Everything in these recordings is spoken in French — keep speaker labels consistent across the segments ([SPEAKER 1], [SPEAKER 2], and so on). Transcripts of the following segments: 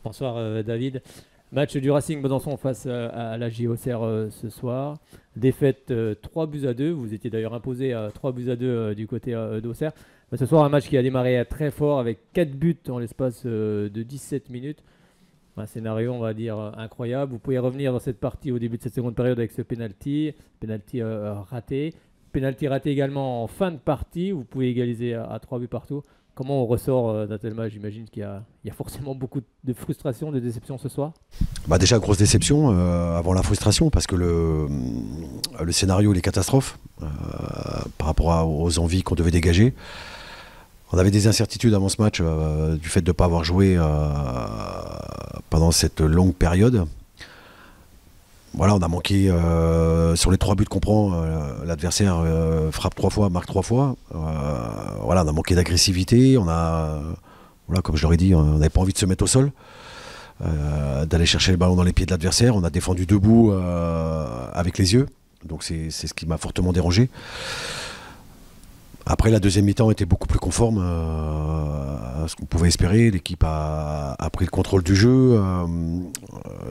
[SPEAKER 1] Bonsoir David. Match du Racing Besançon face à la JOCR ce soir. Défaite 3 buts à 2. Vous étiez d'ailleurs imposé à 3 buts à 2 du côté d'Auxerre. Mais ce soir, un match qui a démarré très fort avec 4 buts en l'espace de 17 minutes. Un scénario, on va dire, incroyable. Vous pouvez revenir dans cette partie au début de cette seconde période avec ce penalty raté. Penalty raté également en fin de partie. Vous pouvez égaliser à 3 buts partout. Comment on ressort d'un tel match? J'imagine qu'il y a forcément beaucoup de frustration, de déception ce soir.
[SPEAKER 2] Bah déjà, grosse déception avant la frustration parce que le scénario, les catastrophes par rapport aux envies qu'on devait dégager. On avait des incertitudes avant ce match du fait de ne pas avoir joué pendant cette longue période. Voilà, on a manqué sur les 3 buts qu'on prend, l'adversaire frappe 3 fois, marque 3 fois. Voilà, on a manqué d'agressivité, voilà, comme je leur ai dit, on n'avait pas envie de se mettre au sol, d'aller chercher le ballon dans les pieds de l'adversaire. On a défendu debout avec les yeux, donc c'est ce qui m'a fortement dérangé. Après, la deuxième mi-temps était beaucoup plus conforme à ce qu'on pouvait espérer. L'équipe a pris le contrôle du jeu.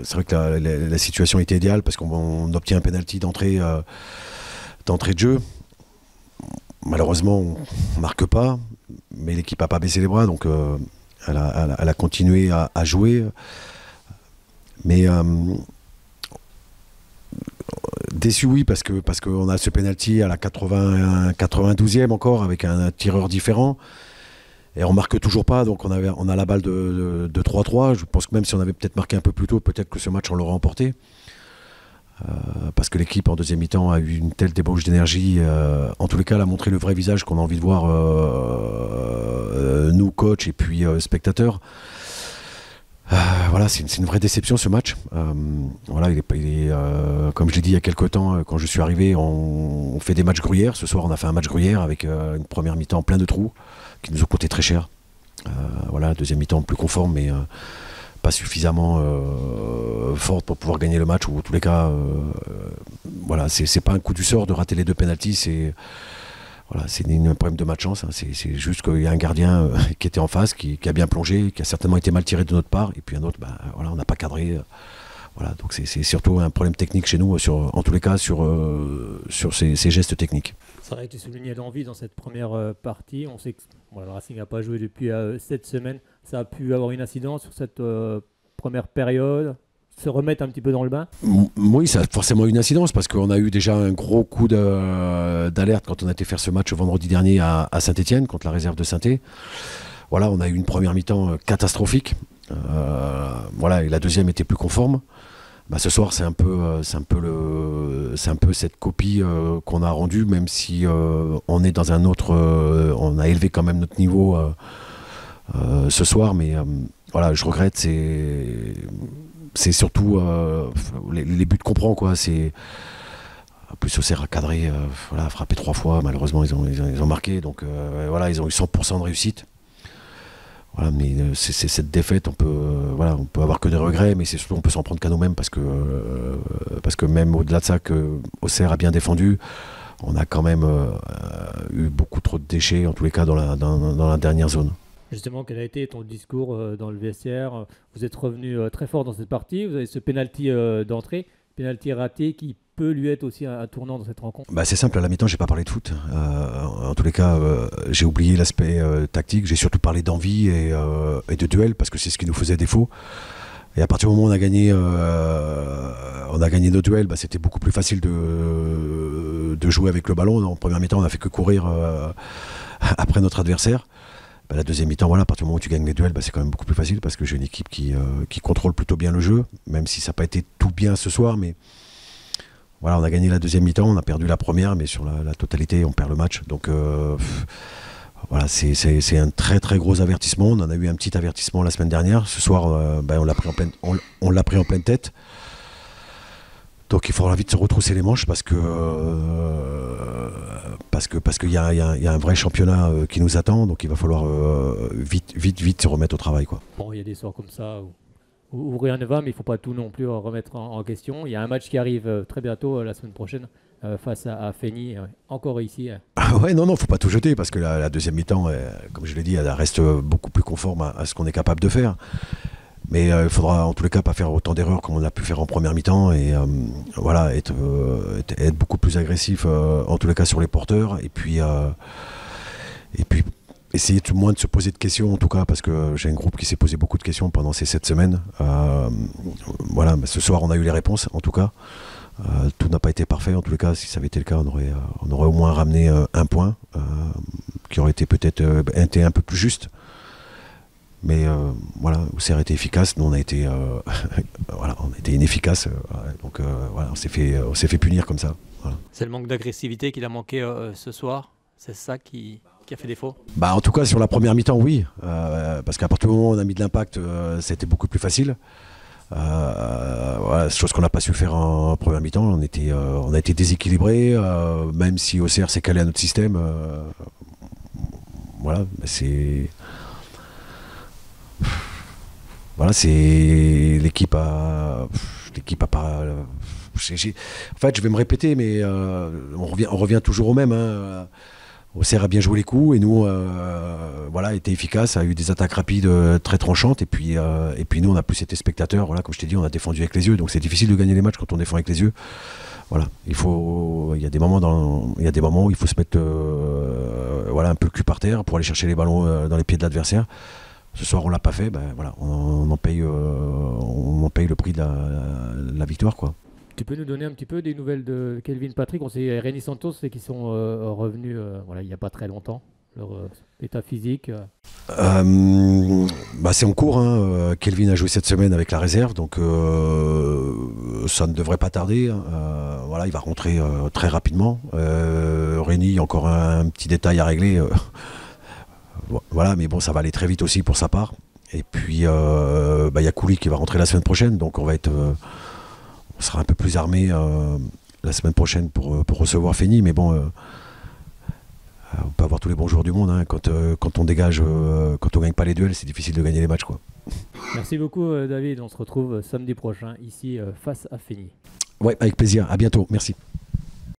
[SPEAKER 2] C'est vrai que la situation était idéale parce qu'on obtient un penalty d'entrée de jeu. Malheureusement, on ne marque pas, mais l'équipe n'a pas baissé les bras, donc elle a continué à jouer. Mais déçu, oui, parce qu'on a ce penalty à la 92e encore avec un tireur différent. Et on marque toujours pas, donc on a la balle de 3-3. Je pense que même si on avait peut-être marqué un peu plus tôt, peut-être que ce match on l'aurait emporté. Parce que l'équipe en deuxième mi-temps a eu une telle débauche d'énergie. En tous les cas, elle a montré le vrai visage qu'on a envie de voir, nous, coach et puis spectateurs. Voilà, c'est une vraie déception ce match. Voilà, comme je l'ai dit il y a quelques temps, quand je suis arrivé, on fait des matchs gruyères. Ce soir, on a fait un match gruyère avec une première mi-temps plein de trous qui nous ont coûté très cher. Voilà, deuxième mi-temps plus conforme, mais pas suffisamment forte pour pouvoir gagner le match. Ou en tous les cas, voilà, c'est pas un coup du sort de rater les 2 pénaltys. Voilà, c'est un problème de match-chance. Hein. C'est juste qu'il y a un gardien qui était en face, qui a bien plongé, qui a certainement été mal tiré de notre part, et puis un autre, voilà, on n'a pas cadré. Voilà, donc c'est surtout un problème technique chez nous, en tous les cas sur ces gestes techniques.
[SPEAKER 1] C'est vrai que tu soulignais l'envie dans cette première partie. On sait que le Racing n'a pas joué depuis 7 semaines. Ça a pu avoir une incidence sur cette première période, se remettre un petit peu dans le bain.
[SPEAKER 2] Oui, ça a forcément une incidence parce qu'on a eu déjà un gros coup d'alerte quand on a été faire ce match vendredi dernier à Saint-Étienne contre la réserve de Saint-Étienne. Voilà, on a eu une première mi-temps catastrophique. Voilà, et la deuxième était plus conforme. Ce soir, c'est un peu cette copie qu'on a rendue, même si on est dans un autre, on a élevé quand même notre niveau ce soir, mais voilà, je regrette, c'est surtout les buts qu'on prend, quoi. En plus, Auxerre a cadré, voilà, frappé 3 fois. Malheureusement, ils ont marqué. Donc voilà, ils ont eu 100% de réussite. Voilà, mais c'est cette défaite, voilà, on peut avoir que des regrets, mais c'est surtout on peut s'en prendre qu'à nous-mêmes parce que même au-delà de ça, que Auxerre a bien défendu, on a quand même eu beaucoup trop de déchets, en tous les cas dans la dernière zone.
[SPEAKER 1] Justement, quel a été ton discours dans le vestiaire? Vous êtes revenu très fort dans cette partie. Vous avez ce penalty d'entrée, penalty raté qui peut lui être aussi un tournant dans cette rencontre.
[SPEAKER 2] C'est simple, à la mi-temps, j'ai pas parlé de foot. En tous les cas, j'ai oublié l'aspect tactique. J'ai surtout parlé d'envie et de duel parce que c'est ce qui nous faisait défaut. Et à partir du moment où on a gagné nos duels, c'était beaucoup plus facile de jouer avec le ballon. En première mi-temps, on n'a fait que courir après notre adversaire. La deuxième mi-temps, voilà, à partir du moment où tu gagnes les duels, c'est quand même beaucoup plus facile parce que j'ai une équipe qui contrôle plutôt bien le jeu, même si ça n'a pas été tout bien ce soir. Mais voilà, on a gagné la deuxième mi-temps, on a perdu la première, mais sur la totalité, on perd le match. Donc voilà, c'est un très très gros avertissement. On en a eu un petit avertissement la semaine dernière. Ce soir, on l'a pris en pleine tête. Donc il faudra vite se retrousser les manches parce qu'il y a un vrai championnat qui nous attend. Donc il va falloir vite se remettre au travail, quoi.
[SPEAKER 1] Bon, il y a des soirs comme ça où rien ne va, mais il ne faut pas tout non plus remettre en question. Il y a un match qui arrive très bientôt, la semaine prochaine, face à Fény, encore ici.
[SPEAKER 2] Ouais, non, faut pas tout jeter parce que la deuxième mi-temps, comme je l'ai dit, elle reste beaucoup plus conforme à ce qu'on est capable de faire. Mais il faudra en tous les cas pas faire autant d'erreurs comme on a pu faire en première mi-temps et voilà, être beaucoup plus agressif en tous les cas sur les porteurs et puis essayer tout le moins de se poser de questions en tout cas parce que j'ai un groupe qui s'est posé beaucoup de questions pendant ces 7 semaines. Voilà, mais ce soir on a eu les réponses en tout cas. Tout n'a pas été parfait en tous les cas. Si ça avait été le cas, on aurait au moins ramené un point qui aurait été peut-être été un peu plus juste. Mais voilà, Auxerre a été efficace, nous on a été, voilà, on a été inefficace, donc voilà, on s'est fait punir comme ça. Voilà.
[SPEAKER 1] C'est le manque d'agressivité qu'il a manqué ce soir. C'est ça qui a fait défaut.
[SPEAKER 2] Bah en tout cas sur la première mi-temps oui, parce qu'à partir du moment où on a mis de l'impact, c'était beaucoup plus facile. Voilà, chose qu'on n'a pas su faire en première mi-temps. On a été déséquilibré, même si Auxerre s'est calé à notre système. Voilà, c'est. Voilà, c'est l'équipe a pas. En fait, je vais me répéter, mais on revient toujours au même. Hein. Auxerre a bien joué les coups et nous, voilà, était efficace, a eu des attaques rapides très tranchantes et puis nous on a plus été spectateurs. Voilà, comme je t'ai dit, on a défendu avec les yeux, donc c'est difficile de gagner les matchs quand on défend avec les yeux. Voilà, il y a des moments où il faut se mettre, voilà, un peu le cul par terre pour aller chercher les ballons dans les pieds de l'adversaire. Ce soir, on l'a pas fait, ben voilà, on en paye le prix de la victoire, quoi.
[SPEAKER 1] Tu peux nous donner un petit peu des nouvelles de Kelvin Patrick? On sait Rémi Santos, c'est qu'ils sont revenus voilà, il n'y a pas très longtemps. Leur état physique
[SPEAKER 2] bah c'est en cours. Hein. Kelvin a joué cette semaine avec la réserve, donc ça ne devrait pas tarder. Hein. Voilà, il va rentrer très rapidement. Rémi, encore un petit détail à régler. Voilà, mais bon, ça va aller très vite aussi pour sa part. Et puis, bah, y a Kouli qui va rentrer la semaine prochaine, donc on sera un peu plus armé la semaine prochaine pour recevoir Fény. Mais bon, on peut avoir tous les bons joueurs du monde. Hein. Quand on dégage, quand on gagne pas les duels, c'est difficile de gagner les matchs, quoi.
[SPEAKER 1] Merci beaucoup, David. On se retrouve samedi prochain ici face à Fény.
[SPEAKER 2] Ouais, avec plaisir. À bientôt. Merci.